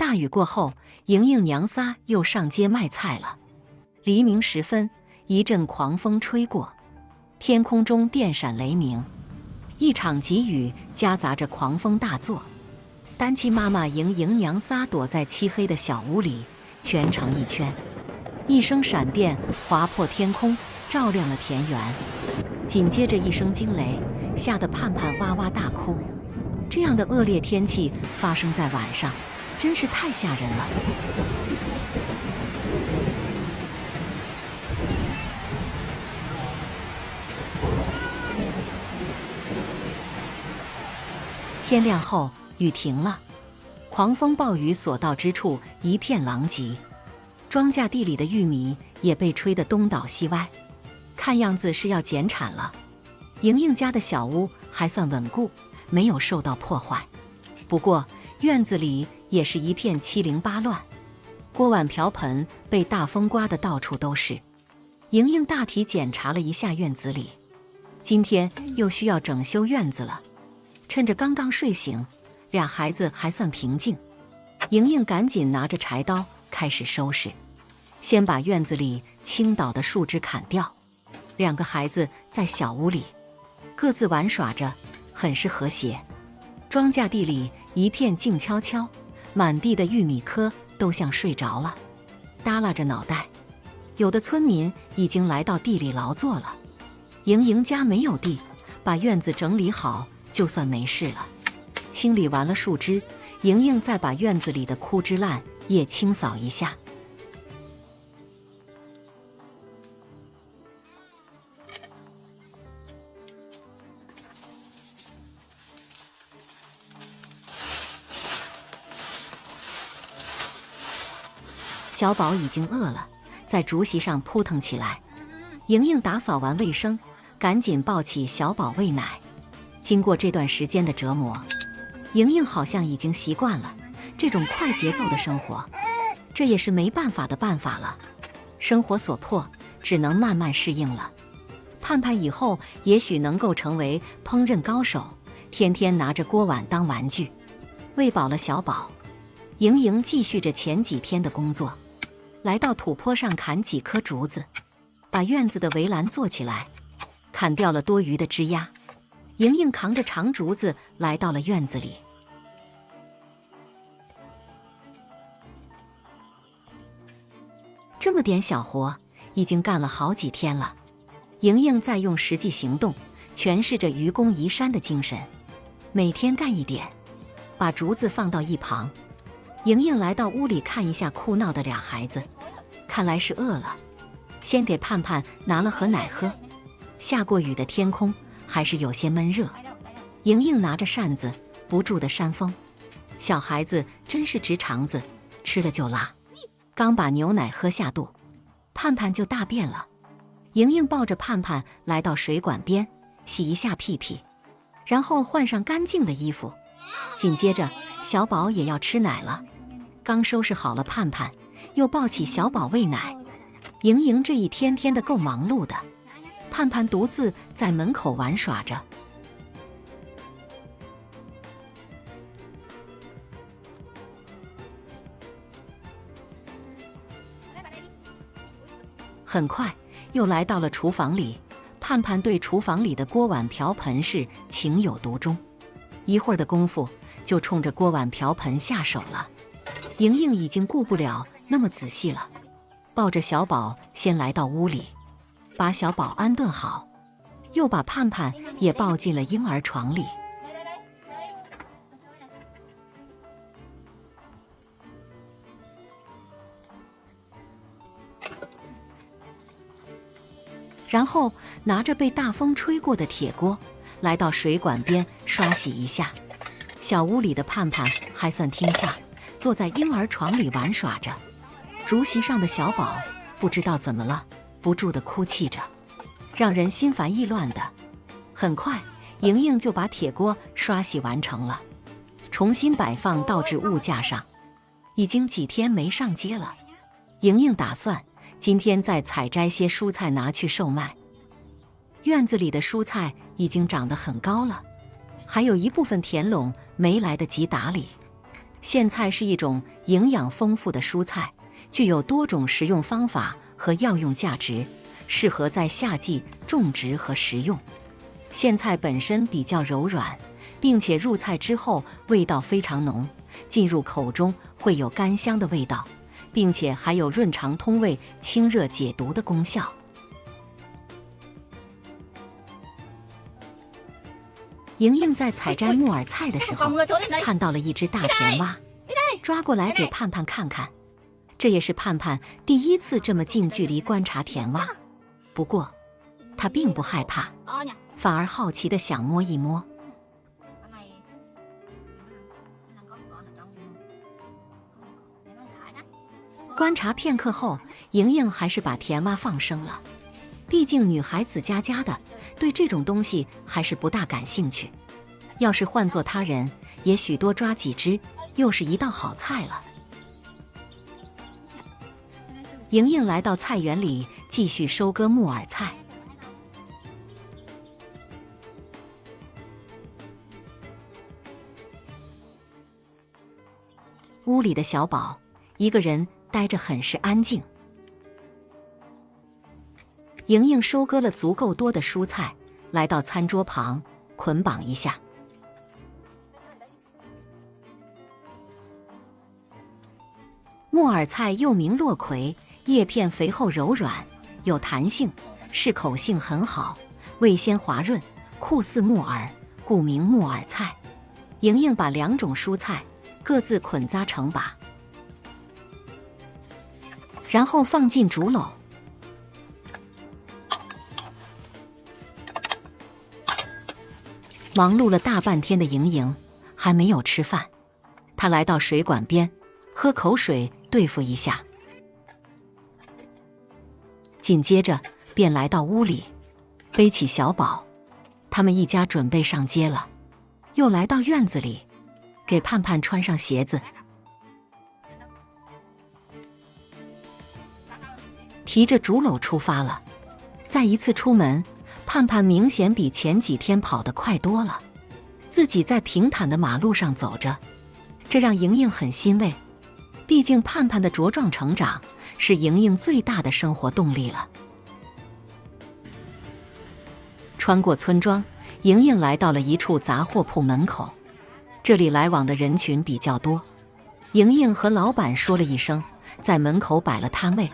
大雨过后，莹莹娘仨又上街卖菜了。黎明时分，一阵狂风吹过，天空中电闪雷鸣，一场急雨夹杂着狂风大作。单亲妈妈莹莹娘仨躲在漆黑的小屋里，全成一圈。一声闪电划破天空，照亮了田园。紧接着一声惊雷，吓得盼盼哇哇大哭。这样的恶劣天气发生在晚上，真是太吓人了。天亮后，雨停了，狂风暴雨所到之处一片狼藉，庄稼地里的玉米也被吹得东倒西歪，看样子是要减产了。莹莹家的小屋还算稳固，没有受到破坏，不过院子里也是一片七零八乱，锅碗瓢盆被大风刮得到处都是。莹莹大体检查了一下院子里，今天又需要整修院子了。趁着刚刚睡醒，俩孩子还算平静，莹莹赶紧拿着柴刀开始收拾，先把院子里倾倒的树枝砍掉。两个孩子在小屋里各自玩耍着，很是和谐。庄稼地里一片静悄悄，满地的玉米颗都像睡着了，耷拉着脑袋。有的村民已经来到地里劳作了。莹莹家没有地，把院子整理好就算没事了。清理完了树枝，莹莹再把院子里的枯枝烂叶清扫一下。小宝已经饿了，在竹席上扑腾起来。莹莹打扫完卫生，赶紧抱起小宝喂奶。经过这段时间的折磨，莹莹好像已经习惯了这种快节奏的生活，这也是没办法的办法了。生活所迫，只能慢慢适应了。盼盼以后也许能够成为烹饪高手，天天拿着锅碗当玩具。喂饱了小宝，莹莹继续着前几天的工作，来到土坡上砍几棵竹子，把院子的围栏做起来，砍掉了多余的枝丫。莹莹扛着长竹子来到了院子里。这么点小活已经干了好几天了，莹莹在用实际行动诠释着愚公移山的精神，每天干一点，把竹子放到一旁。莹莹来到屋里看一下哭闹的俩孩子，看来是饿了，先给盼盼拿了盒奶喝。下过雨的天空还是有些闷热，莹莹拿着扇子不住地扇风。小孩子真是直肠子，吃了就拉。刚把牛奶喝下肚，盼盼就大便了。莹莹抱着盼盼来到水管边，洗一下屁屁，然后换上干净的衣服。紧接着小宝也要吃奶了，刚收拾好了盼盼，又抱起小宝喂奶。莹莹这一天天的够忙碌的，盼盼独自在门口玩耍着。很快又来到了厨房里，盼盼对厨房里的锅碗瓢盆是情有独钟，一会儿的功夫就冲着锅碗瓢盆下手了。莹莹已经顾不了那么仔细了，抱着小宝先来到屋里，把小宝安顿好，又把盼盼也抱进了婴儿床里。然后拿着被大风吹过的铁锅，来到水管边刷洗一下。小屋里的盼盼还算听话，坐在婴儿床里玩耍着。竹席上的小宝不知道怎么了，不住地哭泣着，让人心烦意乱的。很快，莹莹就把铁锅刷洗完成了，重新摆放到置物架上。已经几天没上街了，莹莹打算今天再采摘些蔬菜拿去售卖。院子里的蔬菜已经长得很高了，还有一部分田垄没来得及打理。苋菜是一种营养丰富的蔬菜，具有多种食用方法和药用价值，适合在夏季种植和食用。苋菜本身比较柔软，并且入菜之后味道非常浓，进入口中会有甘香的味道，并且还有润肠通胃、清热解毒的功效。莹莹在采摘木耳菜的时候，看到了一只大甜蛙，抓过来给盼盼看看。这也是盼盼第一次这么近距离观察甜蛙，不过他并不害怕，反而好奇地想摸一摸。观察片刻后，莹莹还是把甜蛙放生了。毕竟女孩子家的，对这种东西还是不大感兴趣。要是换做他人，也许多抓几只，又是一道好菜了。莹莹来到菜园里，继续收割木耳菜。屋里的小宝一个人呆着，很是安静。莹莹收割了足够多的蔬菜，来到餐桌旁，捆绑一下。木耳菜又名落葵，叶片肥厚柔软，有弹性，适口性很好，味鲜滑润，酷似木耳，故名木耳菜。莹莹把两种蔬菜各自捆扎成把，然后放进竹篓。忙碌了大半天的莹莹还没有吃饭，她来到水管边，喝口水对付一下，紧接着便来到屋里，背起小宝，他们一家准备上街了。又来到院子里，给盼盼穿上鞋子，提着竹篓出发了。再一次出门，盼盼明显比前几天跑得快多了，自己在平坦的马路上走着，这让莹莹很欣慰。毕竟盼盼的茁壮成长是莹莹最大的生活动力了。穿过村庄，莹莹来到了一处杂货铺门口，这里来往的人群比较多。莹莹和老板说了一声，在门口摆了摊位。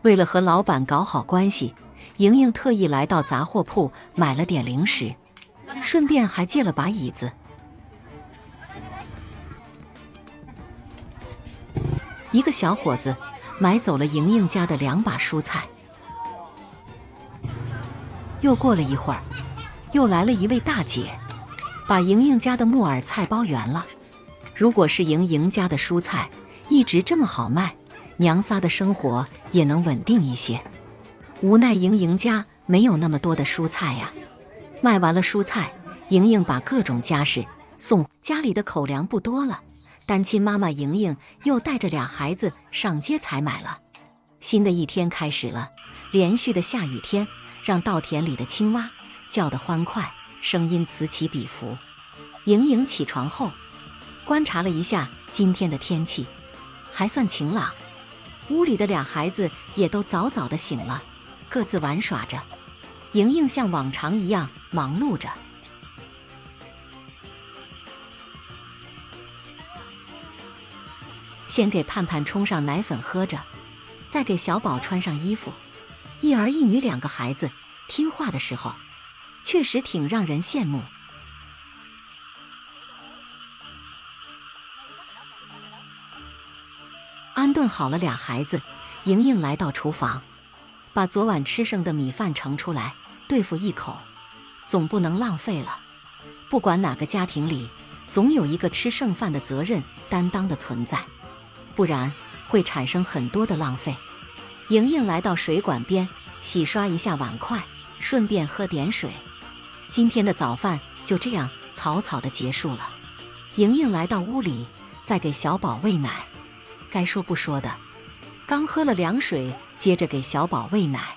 为了和老板搞好关系，莹莹特意来到杂货铺买了点零食，顺便还借了把椅子。一个小伙子买走了莹莹家的2把蔬菜。又过了一会儿，又来了一位大姐，把莹莹家的木耳菜包圆了。如果是莹莹家的蔬菜一直这么好卖，娘仨的生活也能稳定一些。无奈莹莹家没有那么多的蔬菜呀。卖完了蔬菜，莹莹把各种家事送，家里的口粮不多了，单亲妈妈莹莹又带着2孩子上街采买了。新的一天开始了，连续的下雨天让稻田里的青蛙叫得欢快，声音此起彼伏。莹莹起床后，观察了一下今天的天气，还算晴朗。屋里的2孩子也都早早的醒了，各自玩耍着。莹莹像往常一样忙碌着。先给盼盼冲上奶粉喝着，再给小宝穿上衣服。一儿一女2个孩子听话的时候，确实挺让人羡慕。安顿好了2孩子，莹莹来到厨房，把昨晚吃剩的米饭盛出来，对付一口，总不能浪费了。不管哪个家庭里，总有一个吃剩饭的责任担当的存在，不然会产生很多的浪费。莹莹来到水管边，洗刷一下碗筷，顺便喝点水。今天的早饭就这样草草的结束了。莹莹来到屋里，再给小宝喂奶。该说不说的，刚喝了凉水，接着给小宝喂奶，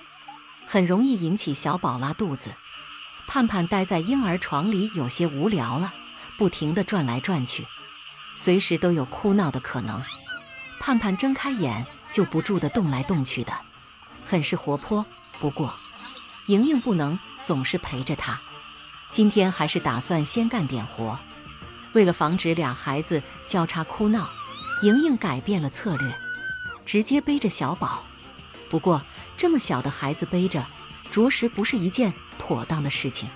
很容易引起小宝拉肚子。盼盼待在婴儿床里有些无聊了，不停地转来转去，随时都有哭闹的可能。盼盼睁开眼就不住地动来动去的，很是活泼。不过莹莹不能总是陪着她，今天还是打算先干点活。为了防止俩孩子交叉哭闹，莹莹改变了策略，直接背着小宝。不过这么小的孩子背着，着实不是一件妥当的事情。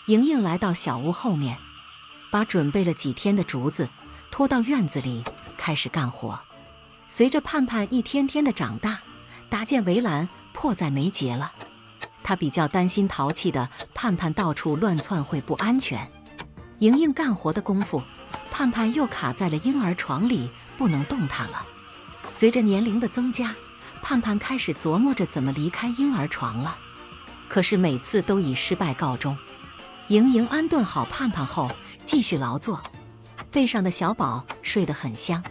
莹莹来到小屋后面，把准备了几天的竹子拖到院子里，开始干活。随着盼盼一天天的长大，搭建围栏迫在眉睫了。她比较担心淘气的盼盼到处乱窜会不安全。莹莹干活的功夫，盼盼又卡在了婴儿床里，不能动弹了。随着年龄的增加，盼盼开始琢磨着怎么离开婴儿床了，可是每次都以失败告终。莹莹安顿好盼盼后，继续劳作。背上的小宝睡得很香。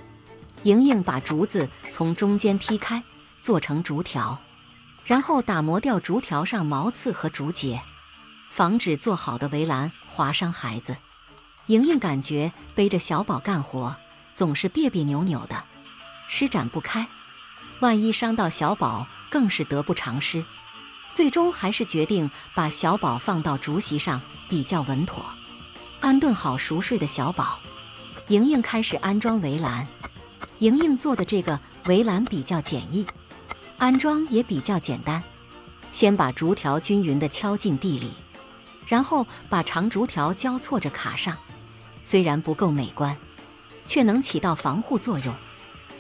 莹莹把竹子从中间劈开，做成竹条，然后打磨掉竹条上毛刺和竹节，防止做好的围栏划伤孩子。莹莹感觉背着小宝干活总是别别扭扭的，施展不开，万一伤到小宝更是得不偿失。最终还是决定把小宝放到竹席上比较稳妥。安顿好熟睡的小宝，莹莹开始安装围栏。莹莹做的这个围栏比较简易，安装也比较简单。先把竹条均匀地敲进地里，然后把长竹条交错着卡上。虽然不够美观，却能起到防护作用。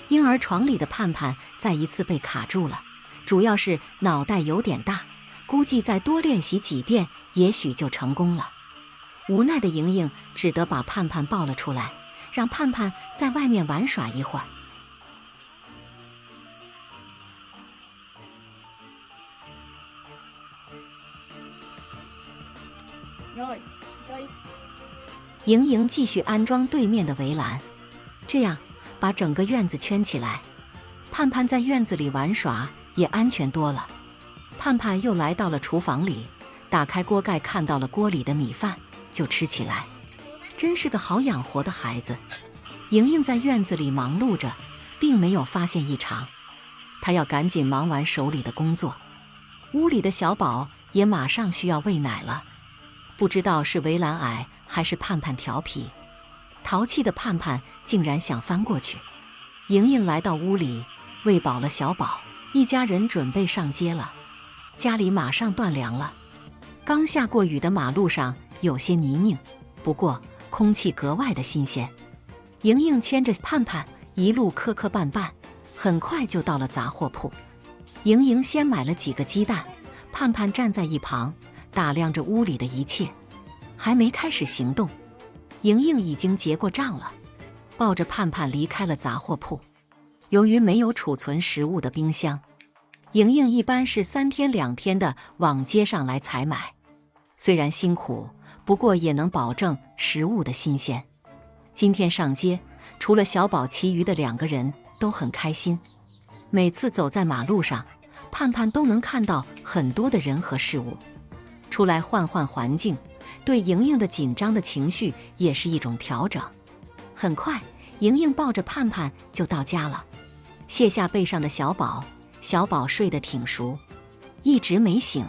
婴儿床里的盼盼再一次被卡住了，主要是脑袋有点大，估计再多练习几遍，也许就成功了。无奈的莹莹只得把盼盼抱了出来，让盼盼在外面玩耍一会儿。莹莹继续安装对面的围栏，这样把整个院子圈起来，盼盼在院子里玩耍也安全多了。盼盼又来到了厨房里，打开锅盖，看到了锅里的米饭，就吃起来。真是个好养活的孩子。莹莹在院子里忙碌着，并没有发现异常。她要赶紧忙完手里的工作。屋里的小宝也马上需要喂奶了。不知道是围栏矮还是盼盼调皮，淘气的盼盼竟然想翻过去。莹莹来到屋里，喂饱了小宝，一家人准备上街了。家里马上断粮了。刚下过雨的马路上有些泥泞，不过空气格外的新鲜。莹莹牵着盼盼一路磕磕绊绊，很快就到了杂货铺。莹莹先买了几个鸡蛋，盼盼站在一旁打量着屋里的一切，还没开始行动，莹莹已经结过账了，抱着盼盼离开了杂货铺。由于没有储存食物的冰箱，莹莹一般是3天2天的往街上来采买。虽然辛苦，不过也能保证食物的新鲜。今天上街，除了小宝，其余的2个人都很开心。每次走在马路上，盼盼都能看到很多的人和事物。出来换换环境，对莹莹的紧张的情绪也是一种调整。很快，莹莹抱着盼盼就到家了，卸下背上的小宝，小宝睡得挺熟，一直没醒。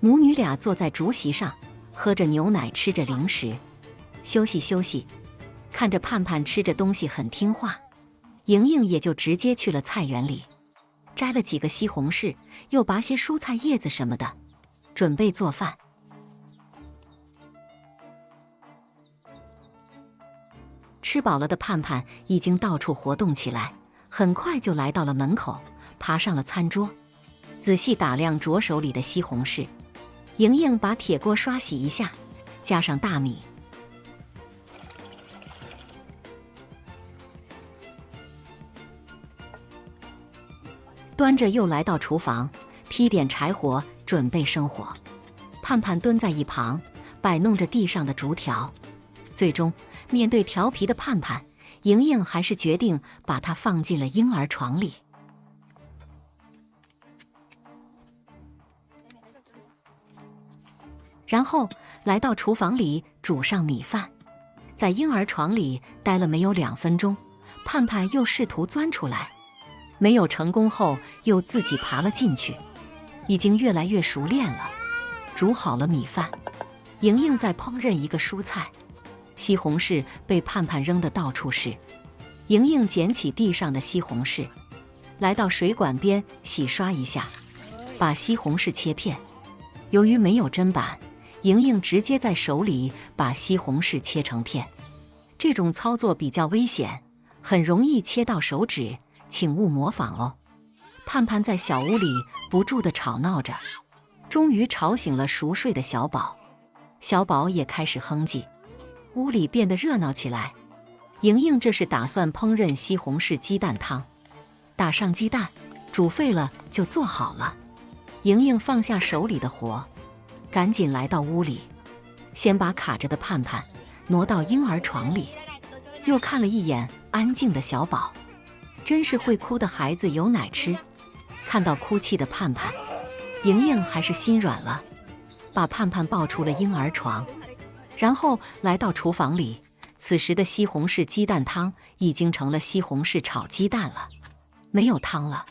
母女俩坐在竹席上，喝着牛奶，吃着零食，休息休息。看着盼盼吃着东西很听话，莹莹也就直接去了菜园里，摘了几个西红柿，又拔些蔬菜叶子什么的，准备做饭。吃饱了的盼盼已经到处活动起来，很快就来到了门口，爬上了餐桌，仔细打量着手里的西红柿。莹莹把铁锅刷洗一下，加上大米，端着又来到厨房，劈点柴火，准备生火。盼盼蹲在一旁，摆弄着地上的竹条。最终，面对调皮的盼盼，莹莹还是决定把它放进了婴儿床里。然后来到厨房里煮上米饭。在婴儿床里待了没有2分钟，盼盼又试图钻出来，没有成功后又自己爬了进去，已经越来越熟练了。煮好了米饭，莹莹在烹饪一个蔬菜，西红柿被盼盼扔得到处是。莹莹捡起地上的西红柿，来到水管边洗刷一下，把西红柿切片。由于没有砧板，莹莹直接在手里把西红柿切成片，这种操作比较危险，很容易切到手指，请勿模仿哦。盼盼在小屋里不住地吵闹着，终于吵醒了熟睡的小宝。小宝也开始哼唧，屋里变得热闹起来。莹莹这是打算烹饪西红柿鸡蛋汤，打上鸡蛋，煮沸了就做好了。莹莹放下手里的活，赶紧来到屋里，先把卡着的盼盼挪到婴儿床里，又看了一眼安静的小宝，真是会哭的孩子有奶吃。看到哭泣的盼盼，莹莹还是心软了，把盼盼抱出了婴儿床，然后来到厨房里。此时的西红柿鸡蛋汤已经成了西红柿炒鸡蛋了，没有汤了。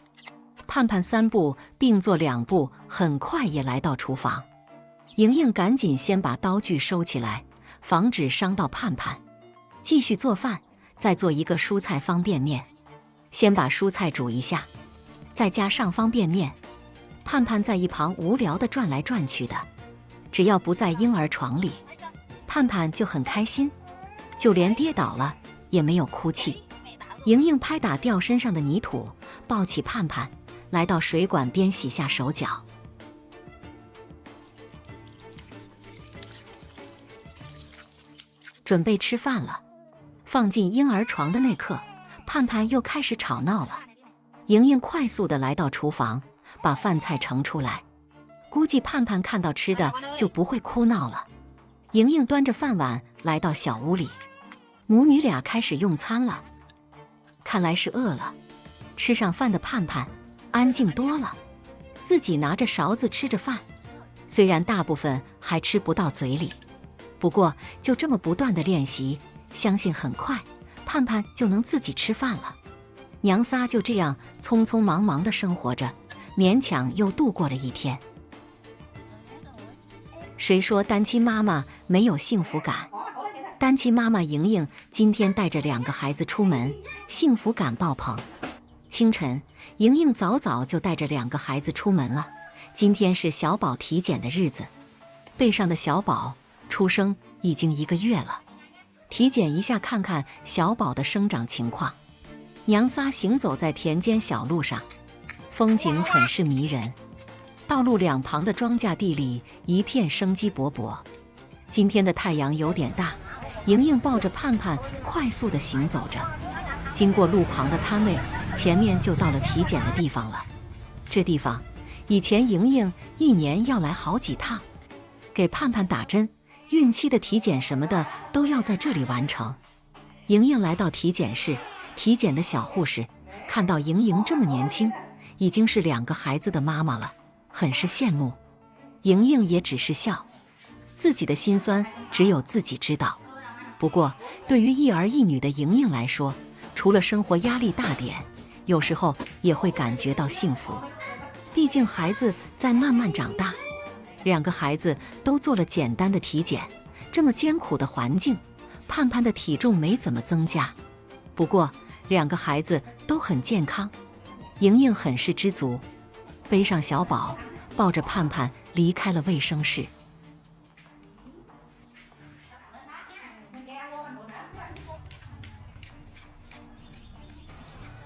盼盼3步并作2步，很快也来到厨房。莹莹赶紧先把刀具收起来，防止伤到盼盼。继续做饭，再做一个蔬菜方便面。先把蔬菜煮一下，再加上方便面。盼盼在一旁无聊地转来转去的，只要不在婴儿床里，盼盼就很开心，就连跌倒了也没有哭泣。莹莹拍打掉身上的泥土，抱起盼盼，来到水管边洗下手脚。准备吃饭了，放进婴儿床的那刻，盼盼又开始吵闹了。莹莹快速地来到厨房，把饭菜盛出来。估计盼盼看到吃的就不会哭闹了。莹莹端着饭碗来到小屋里，母女俩开始用餐了。看来是饿了，吃上饭的盼盼安静多了，自己拿着勺子吃着饭，虽然大部分还吃不到嘴里，不过就这么不断的练习，相信很快盼盼就能自己吃饭了。娘仨就这样匆匆忙忙地生活着，勉强又度过了一天。谁说单亲妈妈没有幸福感？单亲妈妈莹莹今天带着2个孩子出门，幸福感爆棚。清晨，莹莹早早就带着2个孩子出门了。今天是小宝体检的日子，背上的小宝出生已经1个月了，体检一下看看小宝的生长情况。娘仨行走在田间小路上，风景很是迷人。道路两旁的庄稼地里一片生机勃勃。今天的太阳有点大，莹莹抱着盼盼快速地行走着。经过路旁的摊位，前面就到了体检的地方了。这地方以前莹莹1年要来好几趟，给盼盼打针、孕期的体检什么的都要在这里完成。莹莹来到体检室，体检的小护士看到莹莹这么年轻，已经是2个孩子的妈妈了，很是羡慕。莹莹也只是笑，自己的辛酸只有自己知道。不过对于一儿一女的莹莹来说，除了生活压力大点，有时候也会感觉到幸福。毕竟孩子在慢慢长大，2个孩子都做了简单的体检，这么艰苦的环境，盼盼的体重没怎么增加。不过2个孩子都很健康，莹莹很是知足，背上小宝，抱着盼盼离开了卫生室。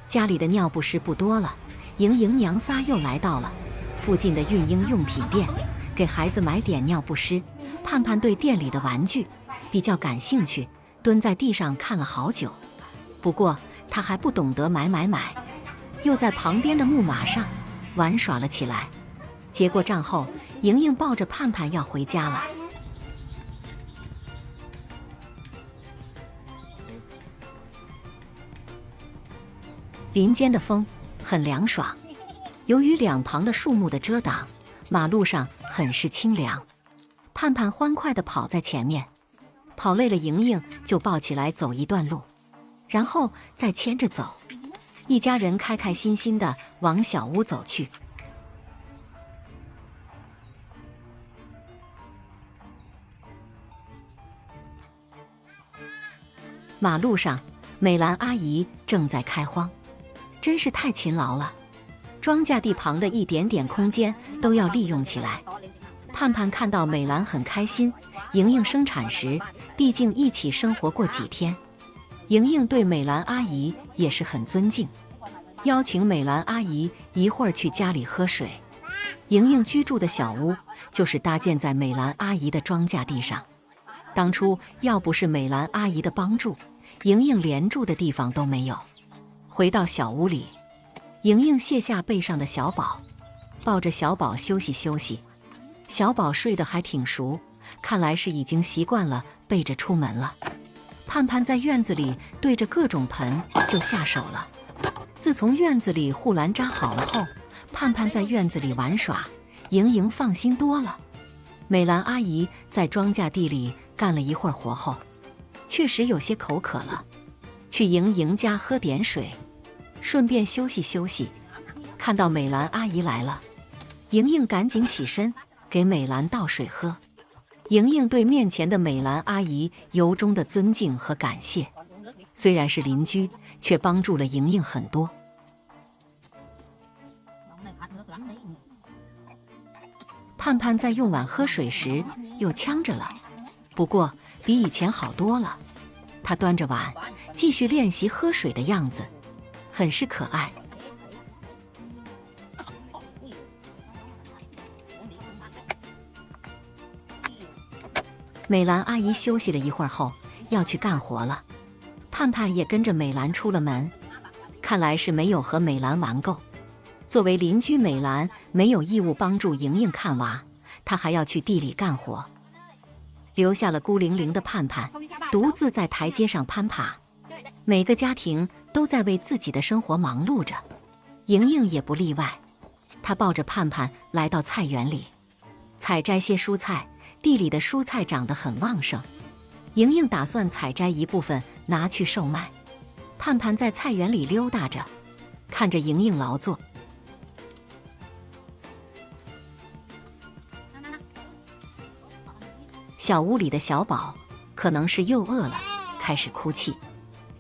家里的尿不湿不多了，莹莹娘仨又来到了附近的孕婴用品店，给孩子买点尿不湿。盼盼对店里的玩具比较感兴趣，蹲在地上看了好久。不过他还不懂得买，又在旁边的木马上玩耍了起来。结过账后，莹莹抱着盼盼要回家了。林间的风很凉爽，由于两旁的树木的遮挡，马路上很是清凉。盼盼欢快地跑在前面，跑累了，莹莹就抱起来走一段路，然后再牵着走。一家人开开心心地往小屋走去。马路上，美兰阿姨正在开荒，真是太勤劳了。庄稼地旁的一点点空间都要利用起来。盼盼看到美兰很开心，莹莹生产时，毕竟一起生活过几天，莹莹对美兰阿姨也是很尊敬，邀请美兰阿姨一会儿去家里喝水。莹莹居住的小屋就是搭建在美兰阿姨的庄稼地上。当初要不是美兰阿姨的帮助，莹莹连住的地方都没有。回到小屋里，莹莹卸下背上的小宝，抱着小宝休息休息。小宝睡得还挺熟，看来是已经习惯了背着出门了。盼盼在院子里对着各种盆就下手了。自从院子里护栏扎好了后，盼盼在院子里玩耍，莹莹放心多了。美兰阿姨在庄稼地里干了一会儿活后，确实有些口渴了，去莹莹家喝点水，顺便休息休息。看到美兰阿姨来了，莹莹赶紧起身给美兰倒水喝。莹莹对面前的美兰阿姨由衷的尊敬和感谢，虽然是邻居，却帮助了莹莹很多。盼盼在用碗喝水时又呛着了，不过比以前好多了。她端着碗继续练习喝水的样子，很是可爱。美兰阿姨休息了一会儿后要去干活了，盼盼也跟着美兰出了门。看来是没有和美兰玩够。作为邻居，美兰没有义务帮助莹莹看娃，她还要去地里干活，留下了孤零零的盼盼独自在台阶上攀爬。每个家庭都在为自己的生活忙碌着，莹莹也不例外。她抱着盼盼来到菜园里，采摘些蔬菜。地里的蔬菜长得很旺盛，莹莹打算采摘一部分拿去售卖。盼盼在菜园里溜达着，看着莹莹劳作。小屋里的小宝可能是又饿了，开始哭泣。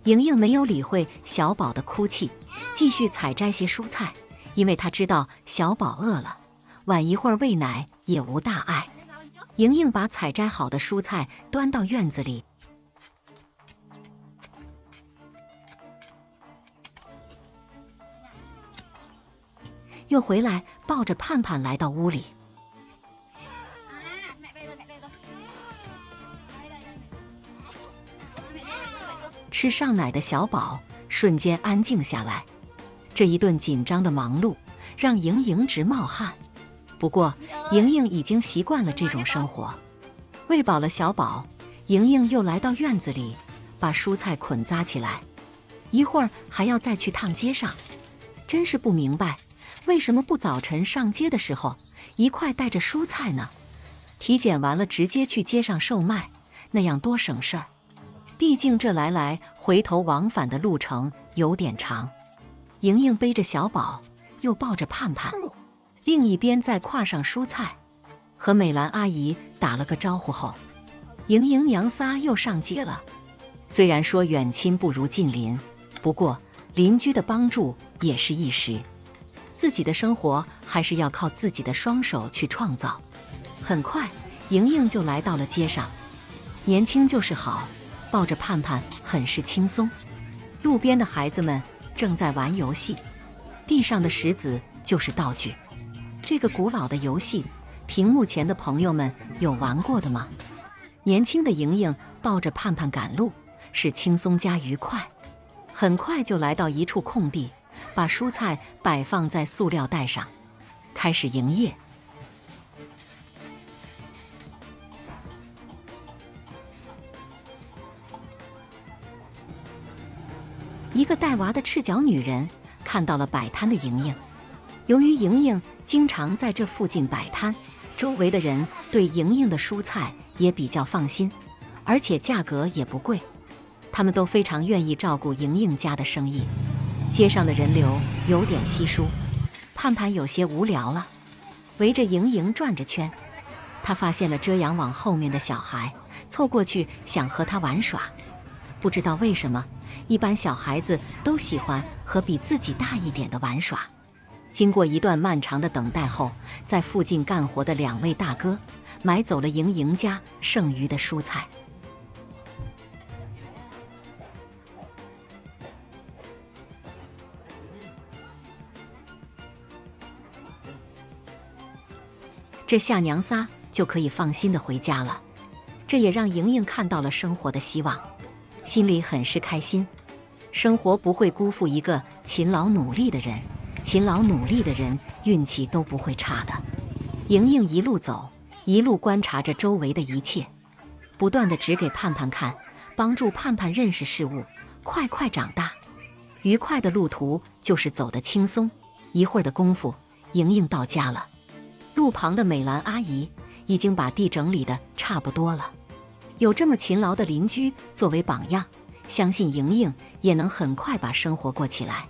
莹莹没有理会小宝的哭泣，继续采摘些蔬菜，因为她知道小宝饿了，晚一会儿喂奶也无大碍。莹莹把采摘好的蔬菜端到院子里，又回来抱着盼盼来到屋里。吃上奶的小宝瞬间安静下来，这一顿紧张的忙碌让莹莹直冒汗。不过莹莹已经习惯了这种生活。喂饱了小宝，莹莹又来到院子里，把蔬菜捆扎起来，一会儿还要再去趟街上。真是不明白，为什么不早晨上街的时候一块带着蔬菜呢？体检完了直接去街上售卖，那样多省事儿。毕竟这来来回头往返的路程有点长。莹莹背着小宝，又抱着盼盼，另一边再挎上蔬菜，和美兰阿姨打了个招呼后，莹莹娘仨又上街了。虽然说远亲不如近邻，不过邻居的帮助也是一时，自己的生活还是要靠自己的双手去创造。很快，莹莹就来到了街上。年轻就是好，抱着盼盼很是轻松。路边的孩子们正在玩游戏，地上的石子就是道具。这个古老的游戏，屏幕前的朋友们有玩过的吗？年轻的莹莹抱着盼盼赶路，是轻松加愉快。很快就来到一处空地，把蔬菜摆放在塑料袋上，开始营业。一个带娃的赤脚女人看到了摆摊的莹莹。由于莹莹经常在这附近摆摊，周围的人对莹莹的蔬菜也比较放心，而且价格也不贵，他们都非常愿意照顾莹莹家的生意。街上的人流有点稀疏，盼盼有些无聊了，围着莹莹转着圈。他发现了遮阳网后面的小孩，凑过去想和他玩耍。不知道为什么，一般小孩子都喜欢和比自己大一点的玩耍。经过一段漫长的等待后，在附近干活的2位大哥买走了莹莹家剩余的蔬菜。这下娘仨就可以放心的回家了。这也让莹莹看到了生活的希望，心里很是开心。生活不会辜负一个勤劳努力的人，勤劳努力的人运气都不会差的。莹莹一路走，一路观察着周围的一切，不断地指给盼盼看，帮助盼盼认识事物，快快长大。愉快的路途就是走得轻松。一会儿的功夫，莹莹到家了。路旁的美兰阿姨已经把地整理得差不多了。有这么勤劳的邻居作为榜样，相信莹莹也能很快把生活过起来。